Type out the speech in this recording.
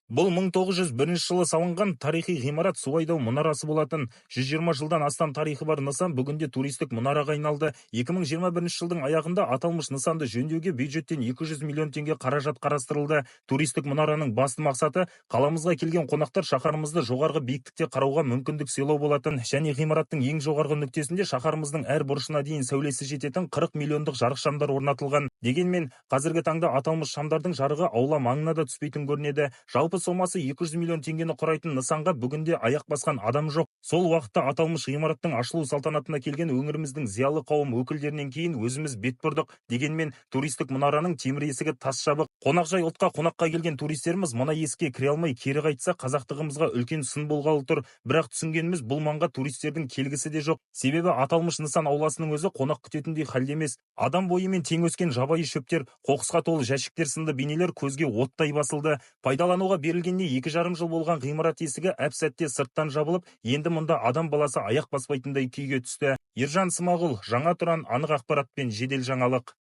Бұл 1901 жылы салынған тарихи ғимарат су айдау мұнарасы болатын. 120 жылдан астам тарихы бар нысан бүгінде туристік мұнараға айналды. 2021 жылдың аяғында аталмыш нысанды жөндеуге бюджеттен 200 миллион теңге қаражат қарастырылды. Туристік мұнараның басты мақсаты қаламызға келген қонақтар шаһарымызды жоғарғы биіктікте қарауға мүмкіндік сыйлау болатын. Және ғимараттың ең жоғарғы нүктесінде шаһарымыздың әр бұрышына дейін сәулесі жететін 40 миллиондық жарық шамдар орнатылған. Дегенмен, қазіргі таңда аталмыш шамдардың жарығы аула маңына да түспейтін көрінеді. Жалпы сомасы 200 миллион теңгені құрайтын нысанға бүгінде аяқ басқан адам жоқ. Сол уақытта аталмыш ғимараттың ашылу салтанатына келген өңіріміздің зиялы қауым өкілдерінен кейін өзіміз бет бұрдық. Дегенмен, туристік мұнараның темір есігі тас жабық. Қонақжай ұлтқа қонаққа келген туристеріміз мына есікке кіре алмай кері қайтса, қазақтығымызға үлкен сын болғалы тұр. Бірақ түсінгеніміз, бұл маңға туристердің келгісі де жоқ. Себебі аталмыш нысан ауласының өзі қонақ күтетіндей халде емес. Адам бойымен тең өскен жабайы шөптер, қоқысқа толы жәшіктер сынды бейнелер көзге оттай басылды. Пайдалануға берілгеніне 2,5 жыл болған ғимарат есігі әп-сәтте сырттан жабылып, енді мұнда адам баласы аяқ баспайтындай күйге түсті. Ержан Смағұл, Жаңа Тұран, анық ақпаратпен жедел жаңалық.